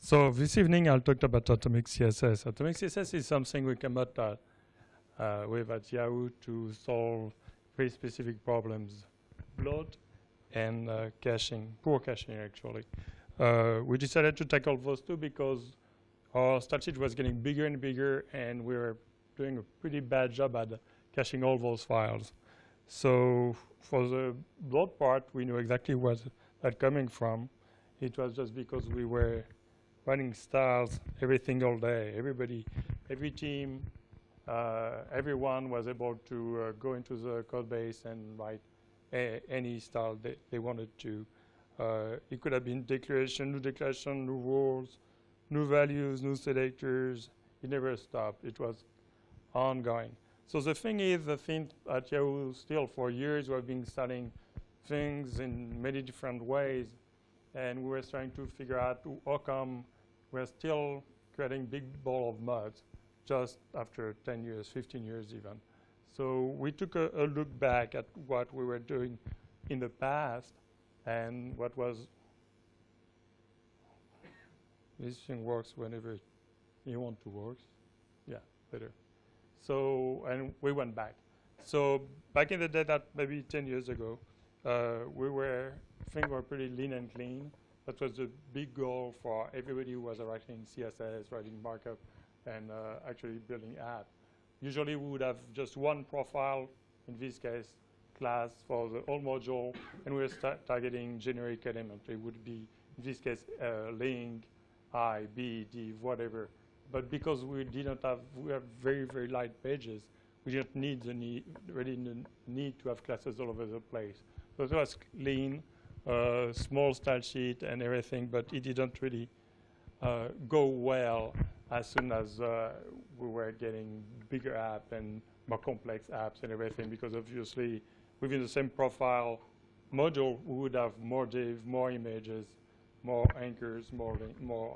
So this evening I'll talk about atomic CSS. Atomic CSS is something we came up with at Yahoo to solve very specific problems, bloat and caching, poor caching actually. We decided to tackle those two because our spreadsheet was getting bigger and bigger and we were doing a pretty bad job at caching all those files. So for the bloat part, we knew exactly where that coming from. It was just because we were running styles every single day. Everybody, every team, everyone was able to go into the code base and write any style they wanted to. It could have been declaration, new rules, new values, new selectors. It never stopped. It was ongoing. So the thing is, the thing at Yahoo still for years we've been studying things in many different ways. And we were trying to figure out how come we're still creating big ball of mud just after 10 years, 15 years even. So we took a look back at what we were doing in the past and what was, this thing works whenever you want to work. Yeah, better. So, and we went back. So back in the day, that maybe 10 years ago, things were pretty lean and clean. That was the big goal for everybody who was writing CSS, writing markup, and actually building app. Usually we would have just one profile, in this case, class for the whole module, and we were targeting generic element. It would be, in this case, link, I, B, div, whatever. But because we have very, very light pages, we didn't need really need to have classes all over the place. So it was clean, small style sheet and everything, but it didn't really go well as soon as we were getting bigger app and more complex apps and everything, because obviously within the same profile module, we would have more div, more images, more anchors, more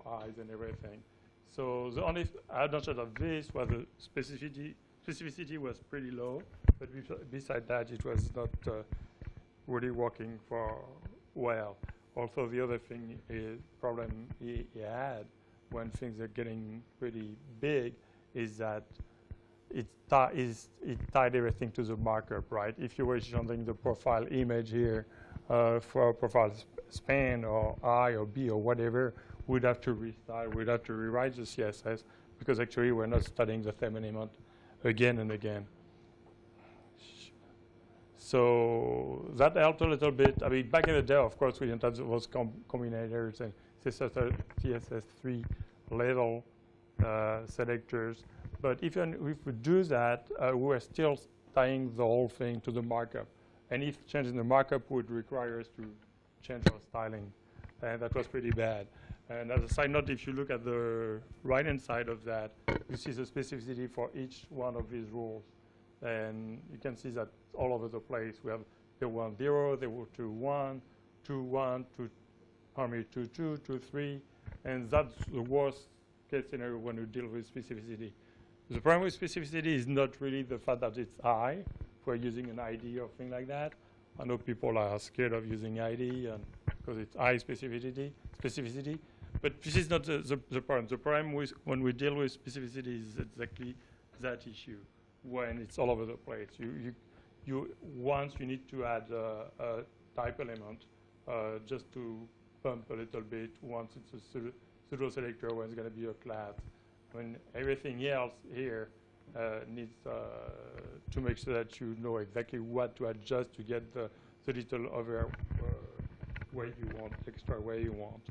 eyes and everything. So the only advantage of this was the specificity was pretty low, but beside that, it was not really working for well. Also, the other thing is problem he had when things are getting pretty big is that it tied everything to the markup, right? If you were changing the profile image here for a profile span or I or B or whatever, we'd have to restyle, we'd have to rewrite the CSS because actually we're not studying the same element again and again. So that helped a little bit. I mean, back in the day, of course, we didn't have those combinators and CSS3 little selectors. But if we do that, we were still tying the whole thing to the markup. And if changing the markup would require us to change our styling. And that was pretty bad. And as a side note, if you look at the right-hand side of that, you see the specificity for each one of these rules. And you can see that all over the place. We have there 1, 0, there were 2, 1, 2, 1, 2, 2, 2, 2, 3. And that's the worst case scenario when you deal with specificity. The problem with specificity is not really the fact that it's I, if we're using an ID or thing like that. I know people are scared of using ID and because it's I specificity. But this is not the problem. The problem when we deal with specificity is exactly that issue, when it's all over the place. Once you need to add a type element just to pump a little bit once it's a pseudo selector when it's going to be a class. When everything else here needs to make sure that you know exactly what to adjust to get the little over where you want, extra where you want.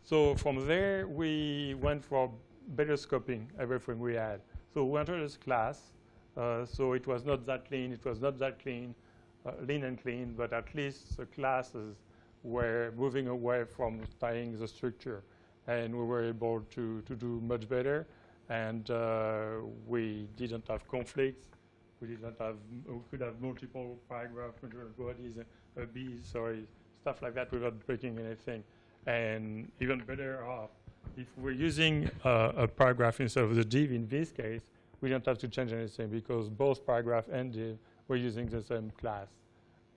So from there, we went for better scoping everything we had. So we entered this class. So it was not that clean. It was not that clean, lean and clean, but at least the classes were moving away from tying the structure. And we were able to do much better. And we didn't have conflicts. We could have multiple paragraphs, multiple bodies, stuff like that without breaking anything. And even better off, if we're using a paragraph instead of the div in this case, we don't have to change anything because both paragraph and div were using the same class,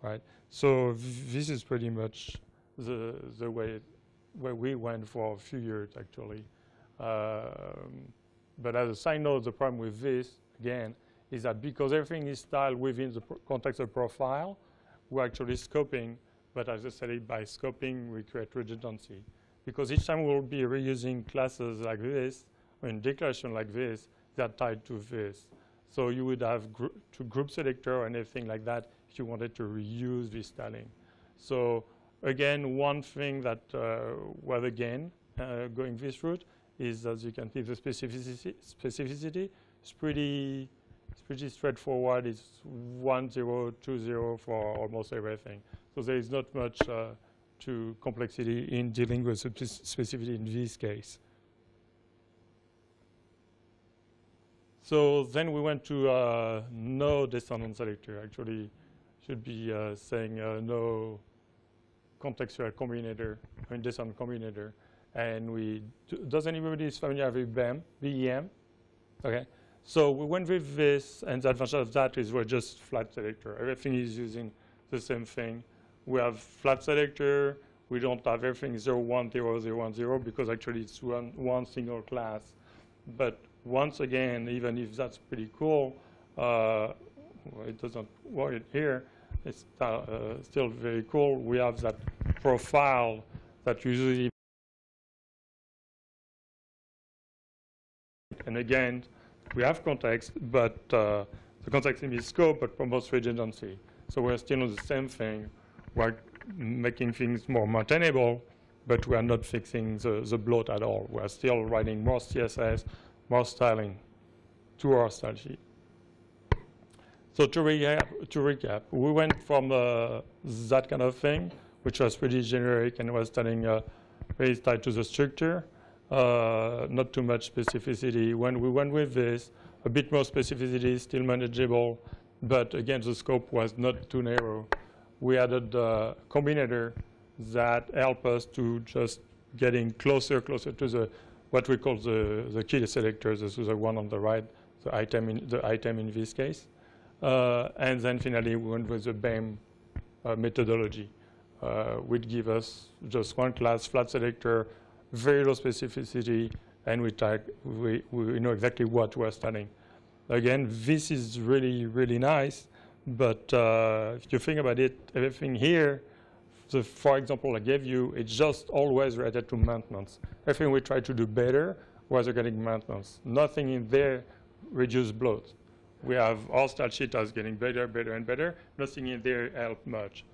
right? So this is pretty much the way where we went for a few years, actually. But as a side note, the problem with this, again, is that because everything is styled within the context of profile, we're actually scoping. But as I said, by scoping, we create redundancy. Because each time we'll be reusing classes like this, I mean, declaration like this, that tied to this. So you would have to group selector or anything like that if you wanted to reuse this styling. So again, one thing that was again going this route is, as you can see, the specificity is pretty straightforward. It's 1, 0, 2, 0 for almost everything. So there is not much to complexity in dealing with specificity in this case. So then we went to no descendant selector. Actually, should be saying no contextual combinator, I mean descendant combinator. And we does anybody is familiar with BEM? Okay. So we went with this, and the advantage of that is we're just flat selector. Everything is using the same thing. We have flat selector. We don't have everything 0, 1, 0, 0, 1, 0 because actually it's one single class. But once again, even if that's pretty cool, well, it doesn't work here. It's still very cool. We have that profile that usually, and again, we have context, but the context in this scope, but promotes redundancy. So we're still on the same thing. We're making things more maintainable, but we are not fixing the bloat at all. We're still writing more CSS, more styling to our style sheet. So to recap, we went from that kind of thing, which was pretty generic and was very tied to the structure, not too much specificity. When we went with this, a bit more specificity, still manageable, but again, the scope was not too narrow. We added a combinator that helped us to just getting closer to what we call the key selectors. This is the one on the right, the item in this case. And then finally, we went with the BEM methodology, which give us just one class, flat selector, very low specificity, and we know exactly what we're studying. Again, this is really, really nice, but if you think about it, everything here, for example, I gave you, it's just always related to maintenance. Everything we try to do better was getting maintenance. Nothing in there reduced bloat. We have our style sheet as getting better, better, and better. Nothing in there helped much.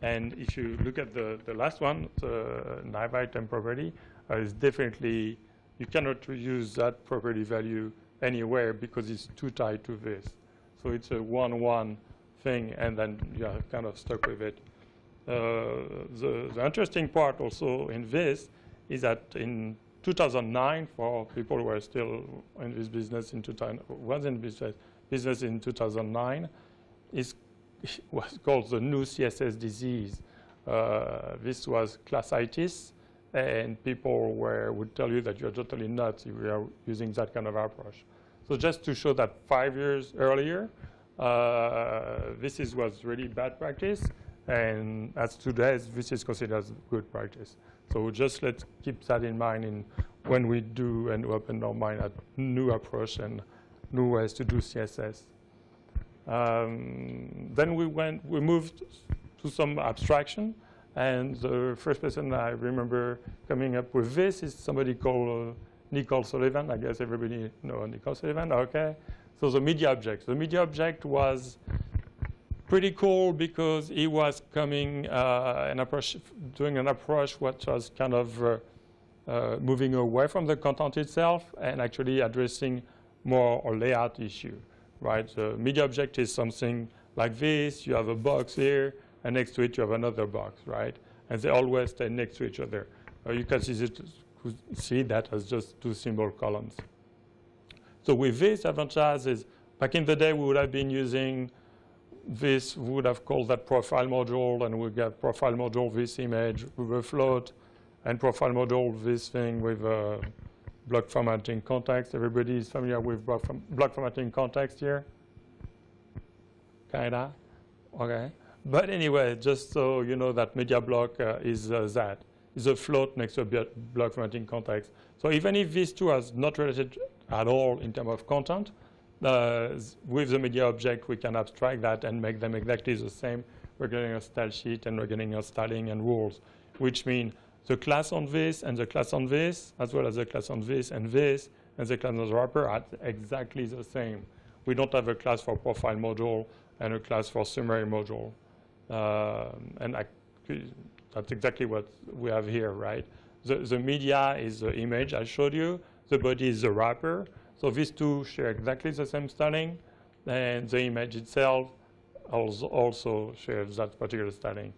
And if you look at the last one, the nav item property, is definitely, you cannot use that property value anywhere because it's too tied to this. So it's a 1-1 thing, and then you're kind of stuck with it. The interesting part also in this is that in 2009, for people who are still in this business in 2000, was in business in 2009, was called the new CSS disease. This was classitis, and people would tell you that you're totally nuts if you are using that kind of approach. So just to show that 5 years earlier, this was really bad practice, and as today, this is considered as good practice. So just let's keep that in mind when we do and open our mind at new approach and new ways to do CSS. Then we moved to some abstraction, and the first person I remember coming up with this is somebody called Nicole Sullivan. I guess everybody knows Nicole Sullivan. Okay. So the media object. The media object was pretty cool because he was coming doing an approach which was kind of moving away from the content itself and actually addressing more a layout issue, right? The media object is something like this. You have a box here, and next to it you have another box, right? And they always stay next to each other. You can see that as just two symbol columns. So with this, advantage is back in the day we would have been using this, we would have called that profile module, and we get profile module this image with a float, and profile module this thing with a block formatting context. Everybody is familiar with block formatting context here? Kinda? Okay. But anyway, just so you know that media block is that. Is a float next to a block formatting context. So even if these two are not related at all in terms of content, with the media object, we can abstract that and make them exactly the same. We're getting a style sheet and we're getting a styling and rules, which mean the class on this and the class on this, as well as the class on this, and the class on the wrapper are exactly the same. We don't have a class for profile module and a class for summary module. That's exactly what we have here, right? The media is the image I showed you. The body is the wrapper. So these two share exactly the same styling. And the image itself also shares that particular styling.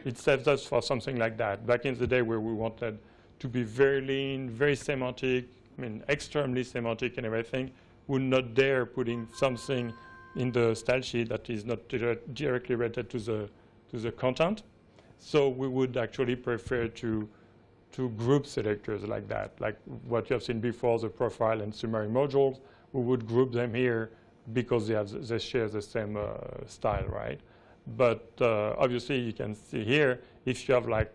It saves us for something like that. Back in the day where we wanted to be very lean, very semantic, I mean, extremely semantic and everything, we would not dare putting something in the style sheet that is not directly related to the content. So we would actually prefer to group selectors like that, like what you have seen before, the profile and summary modules. We would group them here because they share the same style, right? But obviously, you can see here, if you have like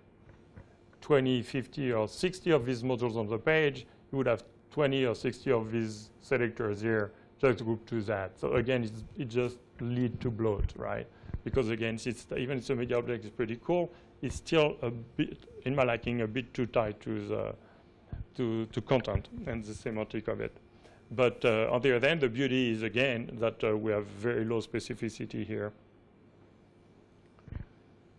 20, 50, or 60 of these modules on the page, you would have 20 or 60 of these selectors here just grouped to that. So again, it just leads to bloat, right? Because again, even if the media object is pretty cool, it's still a bit, in my liking, a bit too tight to content and the semantic of it. But on the other hand, the beauty is, again, that we have very low specificity here.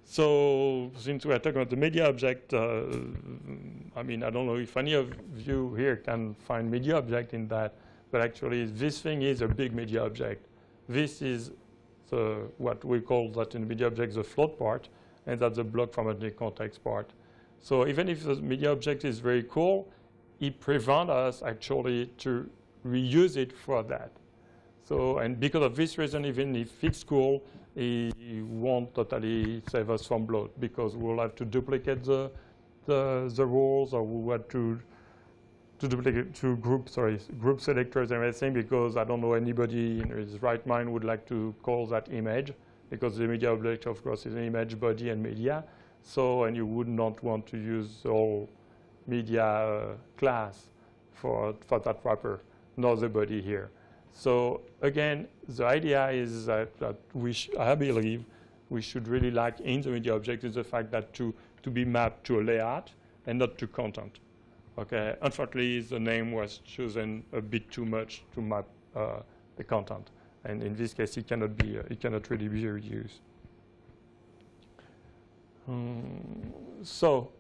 So since we are talking about the media object, I mean, I don't know if any of you here can find media object in that, but actually this thing is a big media object. This is what we call that in media object the float part, and that's the block formatting context part. So even if the media object is very cool, it prevents us actually to reuse it for that. So, and because of this reason, even if it's cool, it won't totally save us from bloat, because we'll have to duplicate the rules, or we have to duplicate group selectors and everything, because I don't know anybody in his right mind would like to call that image, because the media object, of course, is an image, body, and media. So, and you would not want to use the whole media class for that wrapper, nor the body here. So again, the idea is that I believe we should really like in the media object is the fact that to be mapped to a layout and not to content. Okay, unfortunately, the name was chosen a bit too much to map the content, and in this case, it cannot really be reused. So,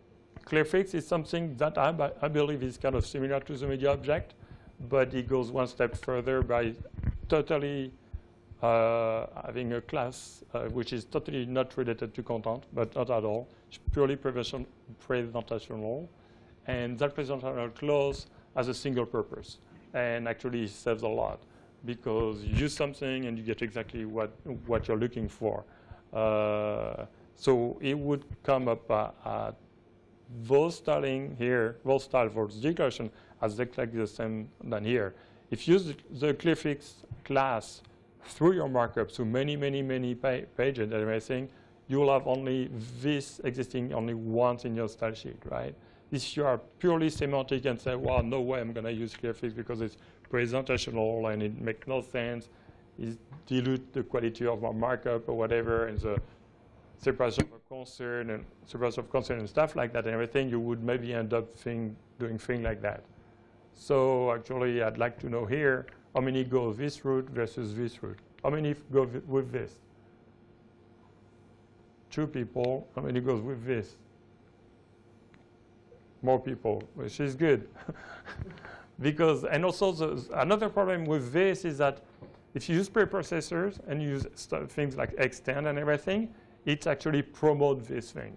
ClearFix is something that I believe is kind of similar to the media object, but it goes one step further by totally having a class which is totally not related to content, but not at all. It's purely presentational. And that presentational clause has a single purpose. And actually it saves a lot, because you use something and you get exactly what you're looking for. So it would come up at those styling here, those style for the declaration as exactly the same than here. If you use the ClearFix class through your markup, through many pages and everything, you will have only this existing only once in your style sheet, right? If you are purely semantic and say, well, no way I'm going to use ClearFix because it's presentational and it makes no sense, it dilutes the quality of my markup or whatever, and the separation of concern and stuff like that and everything, you would maybe end up doing things like that. So actually, I'd like to know here how many go this route versus this route. How many go with this? 2 people. How many goes with this? More people, which is good. Because, and also another problem with this is that if you use preprocessors and you use things like extend and everything, it actually promotes this thing.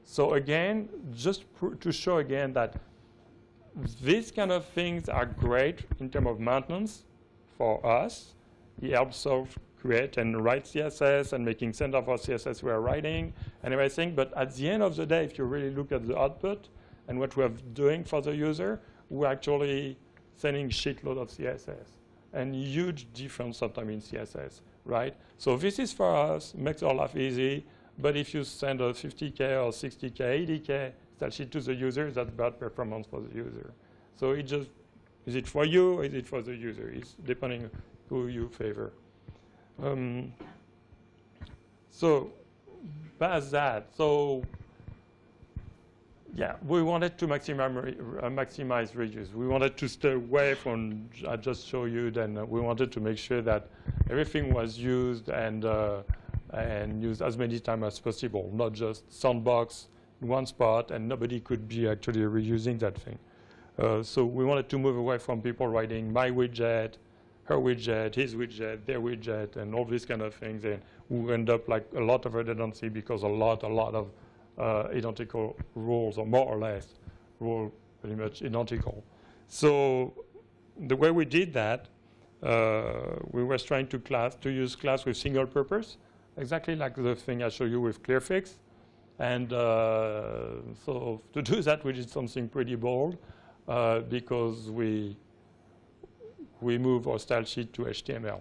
So again, just to show again that these kind of things are great in terms of maintenance for us. It helps us create and write CSS and making sense of our CSS we are writing and everything. But at the end of the day, if you really look at the output and what we are doing for the user, we're actually sending shitload of CSS. and huge difference sometimes in CSS, right? So this is for us, makes our life easy, but if you send a 50K or 60K, 80K style sheet to the user, that's bad performance for the user. So it just, is it for you or is it for the user? It's depending who you favor. So past that, so yeah, we wanted to maximize reuse. We wanted to stay away from, I just show you, then we wanted to make sure that everything was used and used as many times as possible, not just sandbox in one spot and nobody could be actually reusing that thing. So we wanted to move away from people writing my widget, her widget, his widget, their widget, and all these kind of things. And we end up like a lot of redundancy because a lot of identical rules, or more or less, rule pretty much identical. So the way we did that, we were trying to use class with single purpose, exactly like the thing I showed you with ClearFix. And so to do that, we did something pretty bold because we move our style sheet to HTML.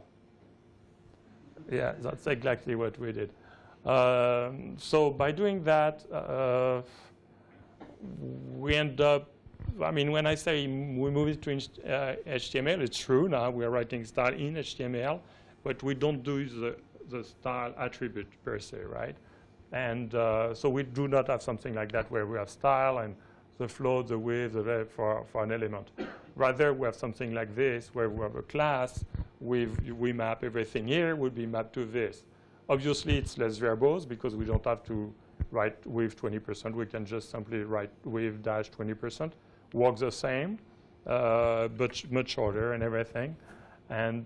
Yeah, that's exactly what we did. So by doing that, we end up, I mean, when I say we move it to HTML, it's true. Now we are writing style in HTML, but we don't do the style attribute per se, right? And so we do not have something like that where we have style and the float, the width, the depth for an element. Rather, we have something like this where we have a class, we map everything here, would be mapped to this. Obviously, it's less verbose because we don't have to write with 20%. We can just simply write with dash 20%. Works the same, but much shorter and everything. And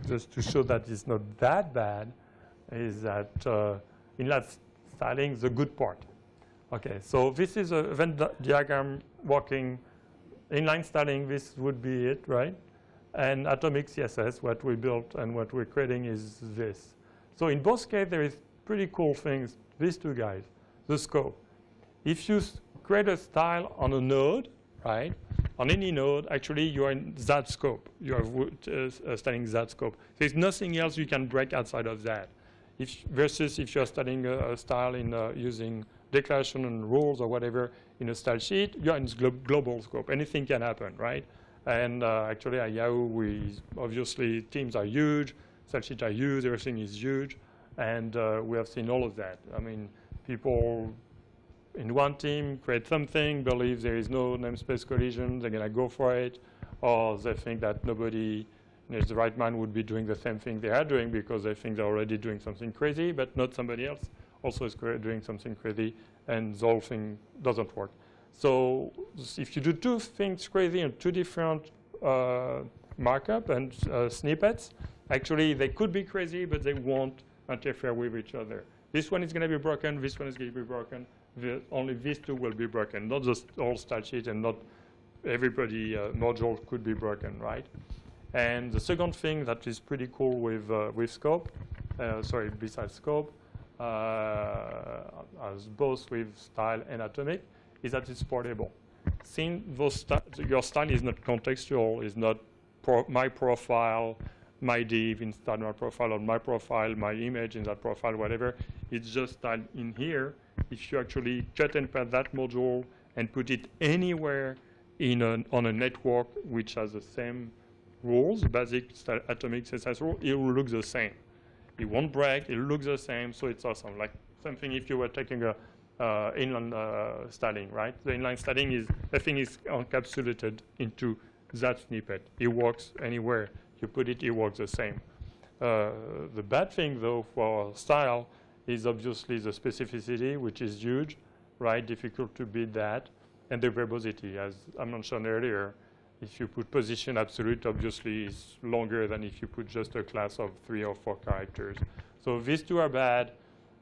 just to show that it's not that bad, is that inline styling is the good part. Okay, so this is a Venn diagram working. Inline styling, this would be it, right? And atomic CSS, what we built and what we're creating is this. So in both cases, there is pretty cool things, these two guys, the scope. If you create a style on a node, right, on any node, actually you are in that scope. You are studying that scope. There's nothing else you can break outside of that. Versus if you're studying a style in using declaration and rules or whatever in a style sheet, you're in global scope. Anything can happen, right? And actually at Yahoo, obviously teams are huge, style sheets are huge, everything is huge, and we have seen all of that. I mean, people in one team create something, believe there is no namespace collision, they're gonna go for it, or they think that nobody in the right mind would be doing the same thing they are doing because they think they're already doing something crazy, but not somebody else also is doing something crazy, and the whole thing doesn't work. So if you do two things crazy in two different markup and snippets, actually they could be crazy, but they won't interfere with each other. This one is going to be broken, this one is going to be broken, only these two will be broken, not just all style sheet and not everybody module could be broken, right? And the second thing that is pretty cool with scope, besides scope, as both with style and atomic, is that it's portable. Since your style is not contextual, is not my profile, my div inside my profile, or my profile, my image in that profile, whatever, it's just style in here. If you actually cut and paste that module and put it anywhere on a network which has the same rules, basic atomic CSS rule, it will look the same. It won't break, it looks the same, so it's awesome. Like something if you were taking a inline styling, right? The inline styling is, the thing is encapsulated into that snippet. It works anywhere you put it, it works the same. The bad thing though for style is obviously the specificity, which is huge, right? Difficult to beat that. And the verbosity, as I mentioned earlier, if you put position absolute, obviously is longer than if you put just a class of 3 or 4 characters. So these two are bad.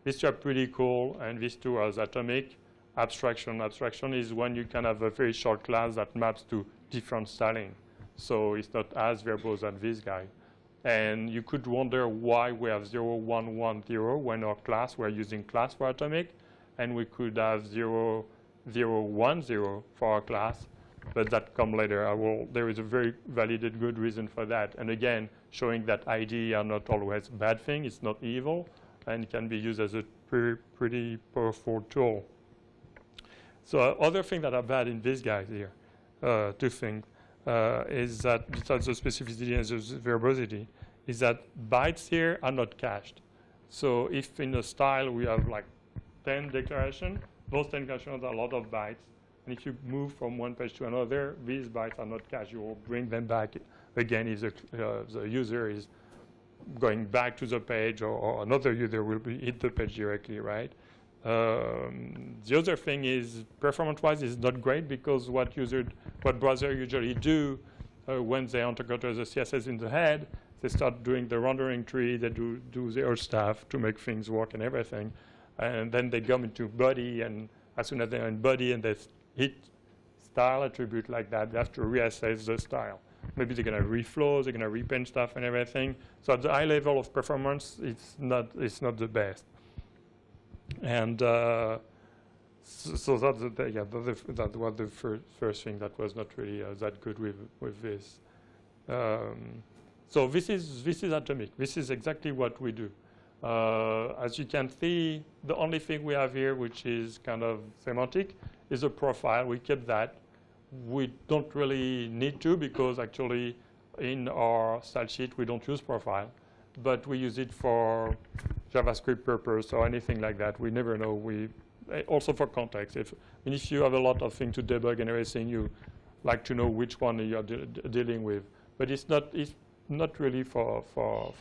These two are pretty cool, and these two are atomic. Abstraction. Abstraction is when you can have a very short class that maps to different styling. So it's not as verbose as this guy. And you could wonder why we have 0, 1, 1, 0 when our class, we're using class for atomic, and we could have 0, 0, 1, 0 for our class. but that come later. There is a very valid and good reason for that. And again, showing that ID are not always a bad thing. It's not evil, and it can be used as a pretty powerful tool. So other thing that are bad in these guys here, two things, is that besides the specificity and the verbosity, is that bytes here are not cached. So if in a style we have like 10 declarations, those 10 declarations are a lot of bytes. And if you move from one page to another, these bytes are not cached. You will bring them back again if the user is going back to the page, or another user will hit the page directly, right? The other thing is, performance-wise, is not great, because what browser usually do when they encounter the CSS in the head, they start doing the rendering tree, they do their stuff to make things work and everything, and then they come into body, and as soon as they're in body and they hit style attribute like that, they have to reassess the style. Maybe they're going to reflow, they're going to repaint stuff and everything. So at the high level of performance, it's not the best. And so that's that was the first thing that was not really that good with this. So this is Atomic. This is exactly what we do. As you can see, the only thing we have here, which is kind of semantic, is a profile. We kept that. We don't really need to, because actually in our style sheet we don't use profile, but we use it for JavaScript purpose or anything like that. We never know. Also for context. If you have a lot of things to debug and everything, you like to know which one you are dealing with. But it's not really for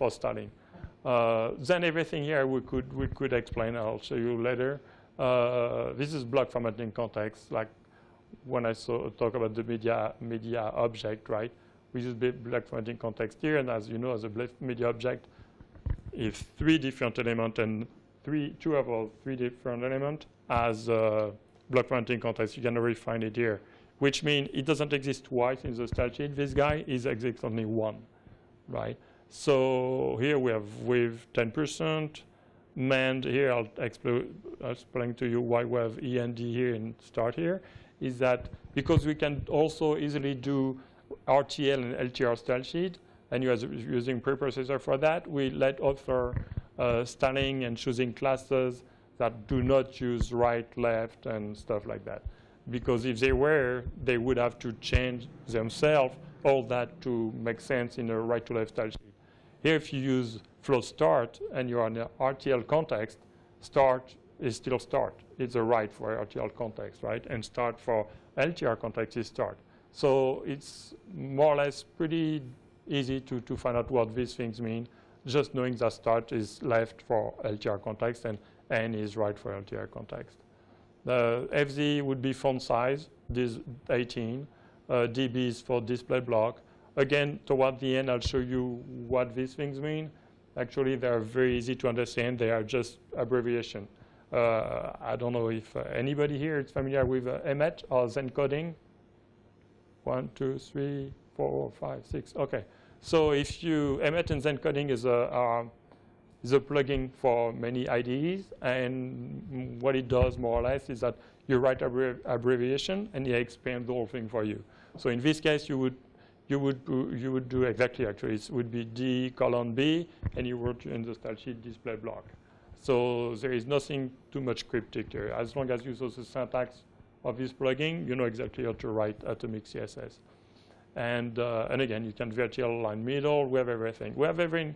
styling. Then everything here we could explain. I'll show you later. This is block formatting context, like when I talk about the media object, right? We use block formatting context here, and as you know, as a media object, if 3 different elements and 2 of all 3 different elements as block formatting context, you can already find it here, which means it doesn't exist twice in the style sheet. This guy exists only one, right? So here we have with 10%. And here I'll explain to you why we have END here and start here, is that because we can also easily do RTL and LTR style sheet, and you're using preprocessor for that, we let author styling and choosing classes that do not use right, left, and stuff like that. Because if they were, they would have to change themselves all that to make sense in a right to left style sheet. Here, if you use float start and you're in an RTL context, start is still start. It's a right for RTL context, right? And start for LTR context is start. So it's more or less pretty easy to find out what these things mean, just knowing that start is left for LTR context and N is right for LTR context. The FZ would be font size, this 18. DB is for display block. Again, toward the end, I'll show you what these things mean. Actually, they are very easy to understand. They are just abbreviation. I don't know if anybody here is familiar with Emmet or Zen coding. 1, 2, 3, 4, 5, 6. OK. So if you Emmet and Zen coding is a plugin for many IDEs. And what it does, more or less, is that you write abbreviation, and it expands the whole thing for you. So in this case, you would do exactly, actually. It would be D:B, and you would in the style sheet display block. So there is nothing too much cryptic there. As long as you use the syntax of this plugin, you know exactly how to write Atomic CSS. And again, you can virtual line middle. We have everything. We have everything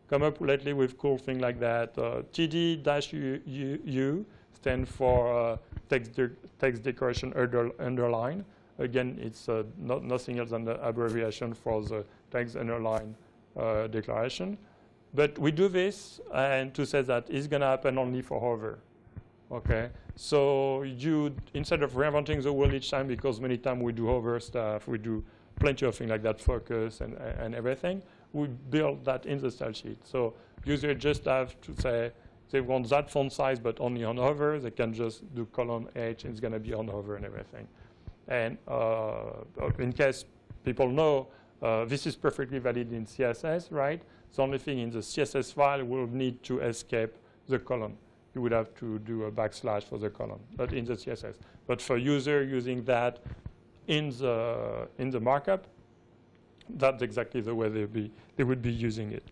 come up lately with cool things like that. TD-U stands for text decoration underline. Again, it's nothing else than the abbreviation for the text underline declaration. But we do this and to say that it's going to happen only for hover. Okay, so you, instead of reinventing the wheel each time, because many times we do hover stuff, we do plenty of things like that, focus and everything, we build that in the style sheet. So users just have to say they want that font size, but only on hover. They can just do :H, and it's going to be on hover and everything. And in case people know, this is perfectly valid in CSS, right? The only thing in the CSS file will need to escape the colon. You would have to do a backslash for the colon, but in the CSS. But for user using that, in the markup, that's exactly the way they would be using it.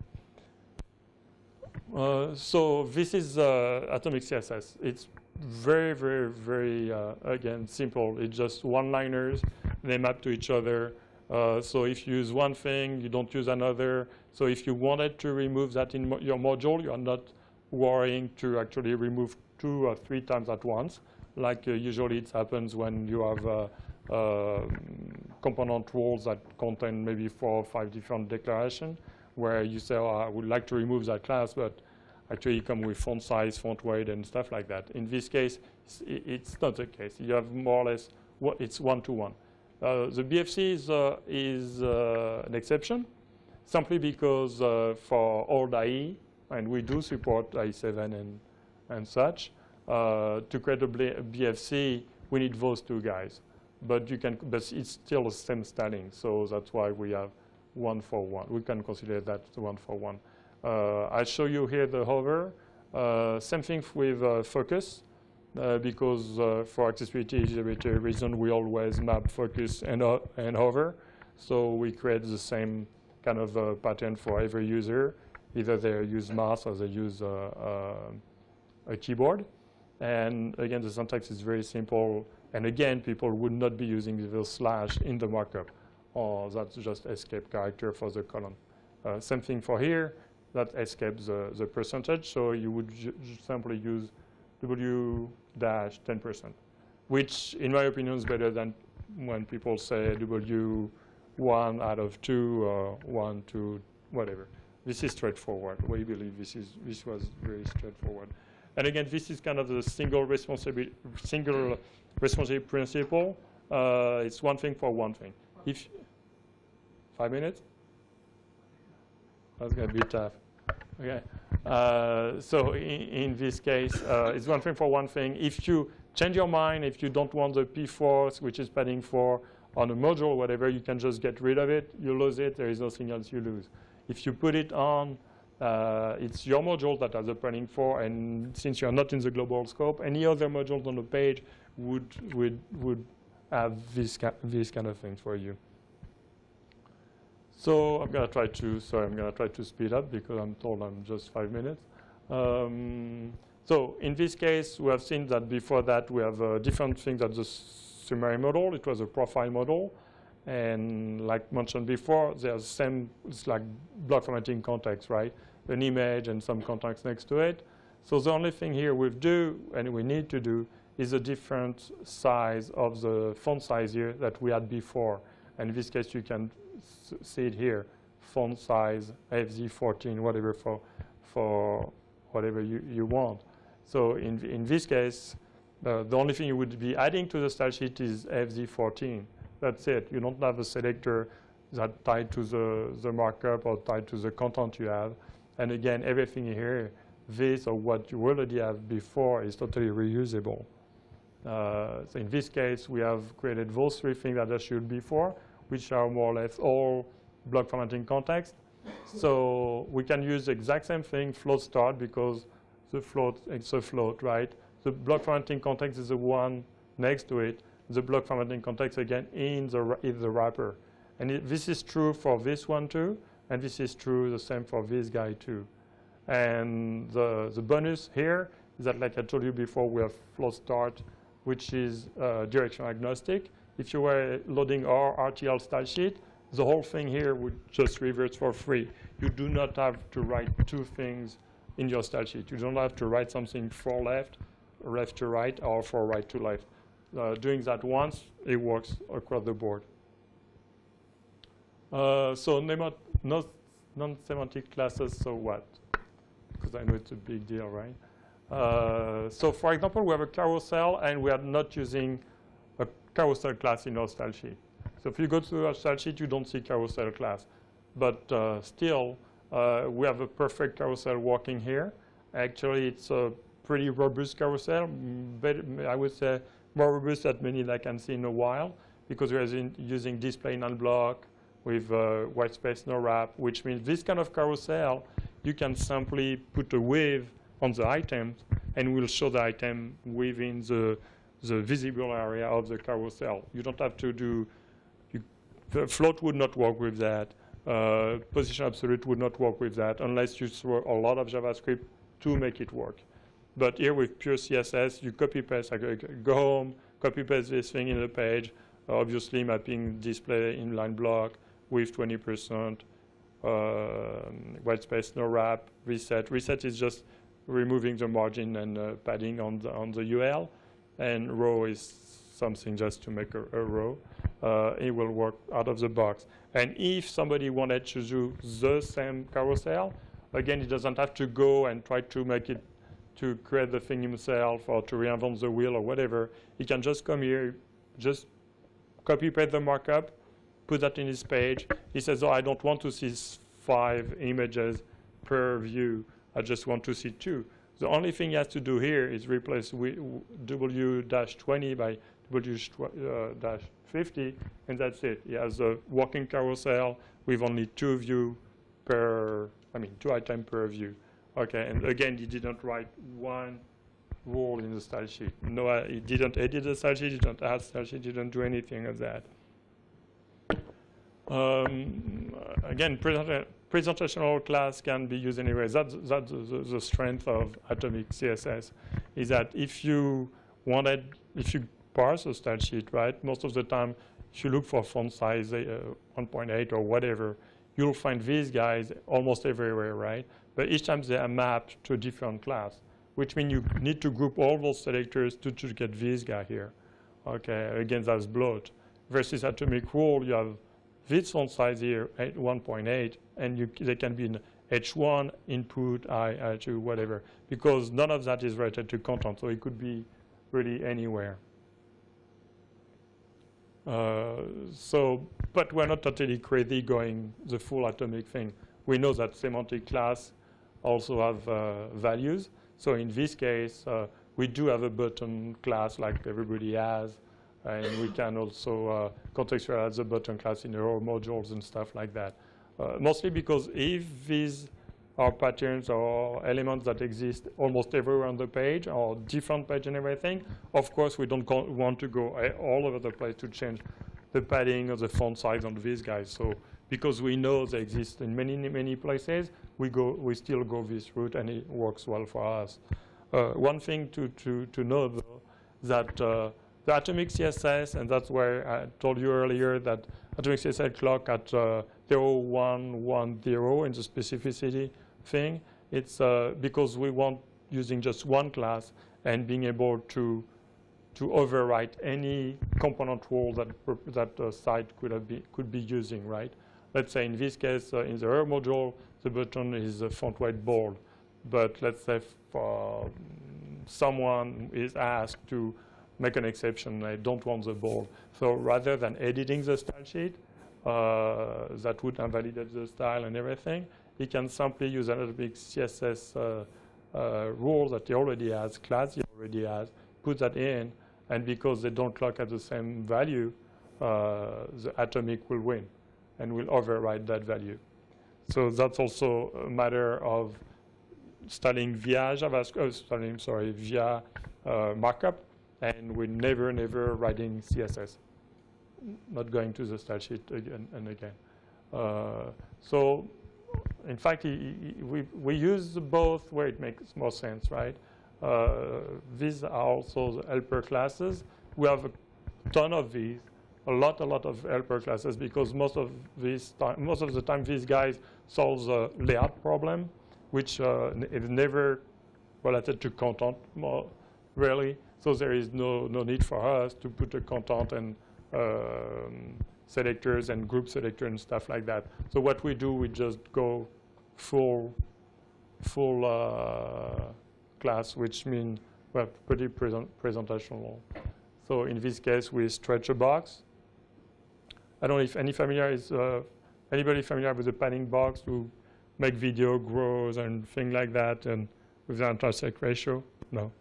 So this is atomic CSS. It's very, very, very, again, simple. It's just one-liners. They map to each other. So if you use one thing, you don't use another. So if you wanted to remove that in your module, you're not worrying to actually remove 2 or 3 times at once, like usually it happens when you have component roles that contain maybe 4 or 5 different declarations, where you say, oh, I would like to remove that class, but actually you come with font size, font weight, and stuff like that. In this case, it's not the case. You have more or less, it's one-to-one. The BFC is an exception, simply because for old IE, and we do support IE7 and such, to create a BFC, we need those 2 guys. But it's still the same styling, so that's why we have 1-for-1. We can consider that 1-for-1. I show you here the hover. Same thing with focus, because for accessibility reason, we always map focus and hover. So we create the same kind of pattern for every user. Either they use mouse or they use a keyboard. And again, the syntax is very simple. And again, people would not be using the slash in the markup. Or that's just escape character for the column. Same thing for here. That escapes the percentage. So you would simply use W-10%, which in my opinion is better than when people say W1 out of 2 or 1 to whatever. This is straightforward. We believe this was very straightforward. And again, this is kind of the single responsibility principle. It's one thing for one thing. If 5 minutes? That's going to be tough. Okay. So in this case, it's one thing for one thing. If you change your mind, if you don't want the P4, which is padding 4, on a module or whatever, you can just get rid of it. You lose it. There is nothing else you lose. If you put it on, it's your module that has the padding 4, and since you're not in the global scope, any other modules on the page would have this kind of things for you. So I'm going to try to speed up because I'm told I'm just 5 minutes. So in this case, we have seen that before that we have different things at the summary model. It was a profile model. And like mentioned before, there's same, it's like block formatting context, right? An image and some context next to it. So the only thing here we do, and we need to do, is a different size of the font size here that we had before. And in this case, you can see it here, font size, FZ14, whatever for whatever you want. So in this case, the only thing you would be adding to the style sheet is FZ14. That's it. You don't have a selector that tied to the markup or tied to the content you have. And again, everything here, this or what you already have before is totally reusable. So in this case, we have created those 3 things that I showed before, which are more or less all block formatting context. So we can use the exact same thing, float start, because the float, it's a float, right? The block formatting context is the one next to it. The block formatting context, again, in the wrapper. And this is true for this one, too. And this is true the same for this guy, too. And the bonus here is that, like I told you before, we have float start, which is direction agnostic. If you were loading our RTL style sheet, the whole thing here would just reverse for free. You do not have to write 2 things in your style sheet. You don't have to write something for left to right, or for right to left. Doing that once, it works across the board. So non-semantic classes, so what? Because I know it's a big deal, right? So for example, we have a carousel, and we are not using a carousel class in our style sheet. So if you go to our style sheet, you don't see carousel class. But still, we have a perfect carousel working here. Actually, it's a pretty robust carousel, but I would say more robust than many that I can see in a while, because we're using display non-block with white space no wrap, which means this kind of carousel, you can simply put a wave on the items, and we'll show the item within the visible area of the carousel. You don't have to do, the float would not work with that. Position absolute would not work with that unless you throw a lot of JavaScript to make it work. But here with pure CSS, you copy paste, go home, copy paste this thing in the page, obviously mapping display inline block with 20%, white space, no wrap, reset. Reset is just removing the margin and padding on the UL, and row is something just to make a row. It will work out of the box. And if somebody wanted to do the same carousel, again, he doesn't have to go and try to make it, to create the thing himself or to reinvent the wheel or whatever. He can just come here, just copy paste the markup, put that in his page. He says, oh, I don't want to see 5 images per view. I just want to see 2. The only thing he has to do here is replace W-20 by W-50, and that's it. He has a working carousel with only 2 views per, 2 items per view. Okay, and again, he didn't write one rule in the style sheet. No, he didn't edit the style sheet, he didn't add style sheet, he didn't do anything of that. Again, presentational class can be used anyway. That's the strength of Atomic CSS, is that if you parse a style sheet, right, most of the time, if you look for font size 1.8 or whatever, you'll find these guys almost everywhere, right? But each time they are mapped to a different class, which means you need to group all those selectors to get this guy here. Okay, again, that's bloat. Versus Atomic Rule, you have this font size here at 1.8, and they can be in H1, input, I2, whatever, because none of that is related to content, so it could be really anywhere. But we're not totally crazy going the full Atomic thing. We know that semantic class also have values. So in this case, we do have a button class like everybody has, and we can also contextualize the button class in our modules and stuff like that. Mostly because if these are patterns or elements that exist almost everywhere on the page or different page and everything, of course we don't want to go all over the place to change the padding or the font size on these guys. So because we know they exist in many places, we still go this route, and it works well for us. One thing to know though, that the Atomic CSS, and that's where I told you earlier that Atomic CSS clock at 0110 in the specificity thing. It's because we want using just one class and being able to overwrite any component rule that the site could be using, right? Let's say in this case, in the her module, the button is font weight bold. But let's say for someone is asked to make an exception, they don't want the bold. So rather than editing the style sheet, that would invalidate the style and everything, he can simply use another big CSS rule that he already has, class he already has, put that in, and because they don't clock at the same value, the Atomic will win and will override that value. So that's also a matter of styling via JavaScript, via markup, and we're never writing CSS, not going to the style sheet again and again. So in fact, we use both where it makes more sense, right? These are also the helper classes. We have a ton of these, a lot of helper classes, because most of the time these guys solve the layout problem, which is never related to content, really. So there is no need for us to put a content and selectors and group selector and stuff like that. So what we do, we just go full class, which means we're pretty presentational. So in this case, we stretch a box. I don't know if anybody familiar with the padding box to make video grows and things like that, and with the intersect ratio? No?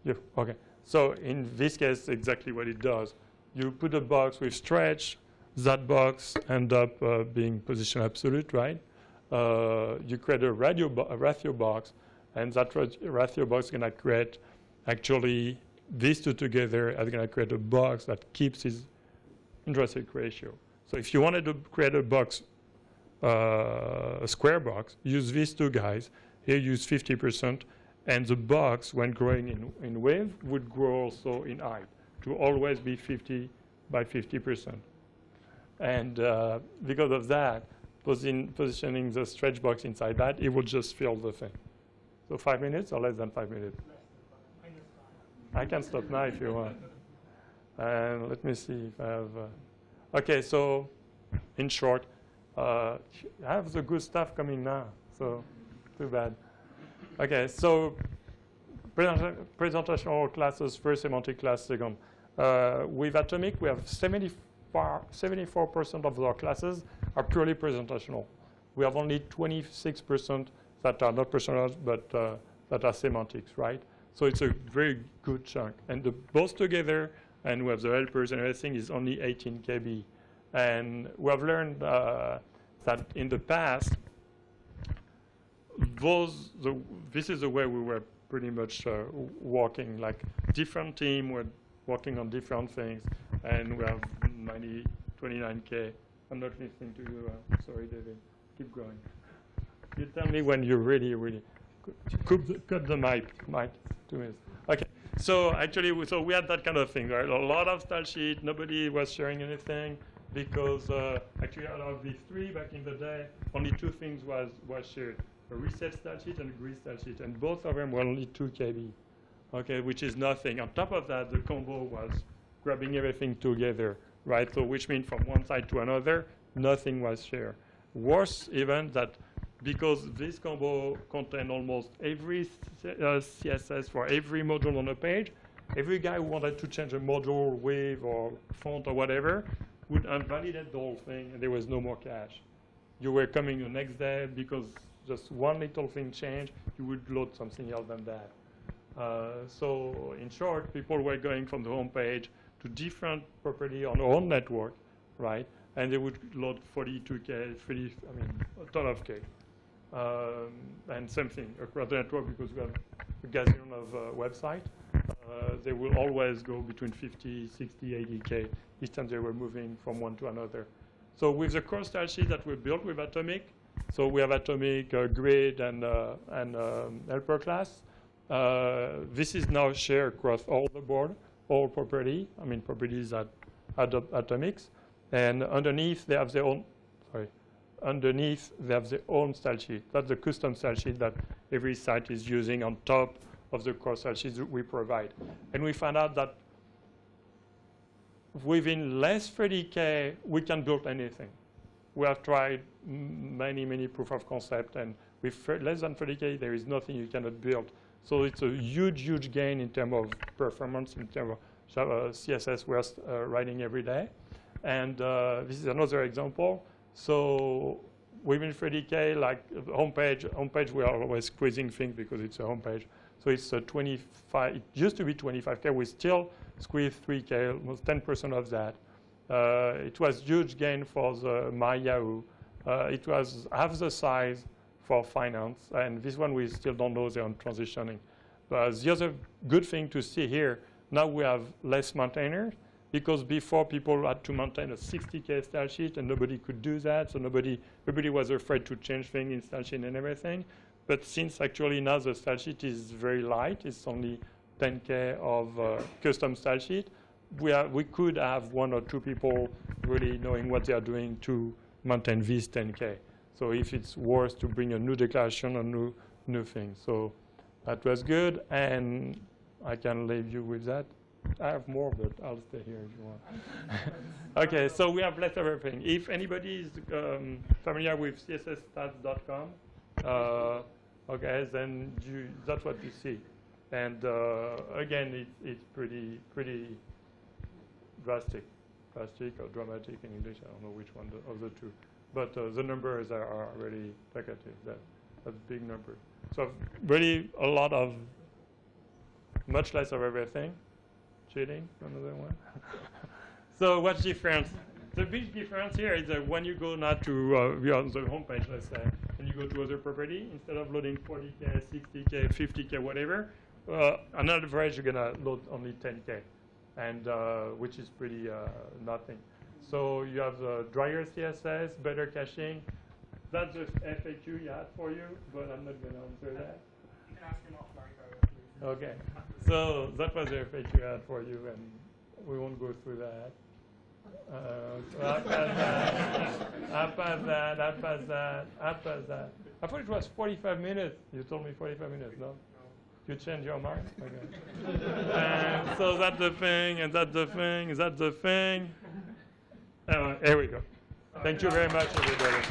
Yeah, okay. So in this case, exactly what it does. You put a box with stretch, that box ends up being position absolute, right? You create a ratio box, and that ratio box is going to create actually these two together are going to create a box that keeps its interest rate ratio. So if you wanted to create a box, a square box, use these two guys. Here use 50%, and the box, when growing in width, would grow also in height to always be 50 by 50%. And because of that, positioning the stretch box inside that, it will just fill the thing. So 5 minutes or less than 5 minutes? I can stop now if you want. And let me see if I have... OK, so in short, I have the good stuff coming now. So too bad. OK, so presentational classes, first, semantic class, second. With Atomic, we have 74% of our classes are purely presentational. We have only 26% that are not presentational, but that are semantics, right? So it's a very good chunk. And both together, and we have the helpers and everything, is only 18 KB. And we have learned that in the past, this is the way we were pretty much working. Like different team were working on different things, and we have 29K. I'm not listening to you. Sorry, David. Keep going. You tell me when you're really cut the mic 2 minutes. Okay. So actually, we had that kind of thing, right? A lot of style sheet. Nobody was sharing anything because actually out of these three back in the day, only two things was shared: a reset style sheet and a grid style sheet, and both of them were only 2 KB. Okay, which is nothing. On top of that, the combo was grabbing everything together, right? So which means from one side to another, nothing was shared. Worse even that because this combo contained almost every CSS for every module on a page, every guy who wanted to change a module, wave, or font, or whatever, would invalidate the whole thing, and there was no more cache. You were coming the next day because just one little thing changed, you would load something else than that. So in short, people were going from the home page to different property on their own network, right? And they would load 42K, a ton of K. And same thing across the network because we have a gazillion of websites. They will always go between 50, 60, 80K each time they were moving from one to another. So with the core style sheet that we built with Atomic, so we have Atomic, Grid, and helper class. This is now shared across all the board, all properties at Atomics. And underneath, they have their own, style sheet. That's the custom style sheet that every site is using on top of the core style sheets we provide. And we found out that within less 30K, we can build anything. We have tried many proof of concept, and with less than 30K, there is nothing you cannot build. So it's a huge gain in terms of performance, in terms of CSS we're writing every day. And this is another example. So within 30K, like homepage, we are always squeezing things because it's a homepage. So it's 25. It used to be 25K. We still squeeze 3K, almost 10% of that. It was huge gain for the My Yahoo. It was half the size for finance, and this one we still don't know, they're on transitioning. But the other good thing to see here, now we have less maintainers, because before people had to maintain a 60K style sheet, and nobody could do that, so everybody was afraid to change things in style sheet and everything. But since actually now the style sheet is very light, it's only 10K of custom style sheet, we could have 1 or 2 people really knowing what they are doing to maintain this 10K. So if it's worth to bring a new declaration or new thing. So that was good, and I can leave you with that. I have more, but I'll stay here if you want. OK, so we have less of everything. If anybody is familiar with cssstats.com, OK, then that's what you see. And again, it's pretty drastic or dramatic in English. I don't know which one of the two. But the numbers are really negative. That's big numbers. So really a lot of, much less of everything. Cheating, another one. So what's the difference? The big difference here is that when you go now to, you're on the home page, let's say, and you go to other property, instead of loading 40K, 60K, 50K, whatever, on average, you're going to load only 10K, and which is pretty nothing. So you have the drier CSS, better caching. That's the FAQ you had for you, but I'm not going to answer that. You can ask him offline, please. Okay. So that was the FAQ you had for you, and we won't go through that. So I pass that. I thought it was 45 minutes. You told me 45 minutes, no? You changed your mind? Okay. And so that's the thing, and that's the thing, and that's the thing. Here we go. Thank you very much, everybody.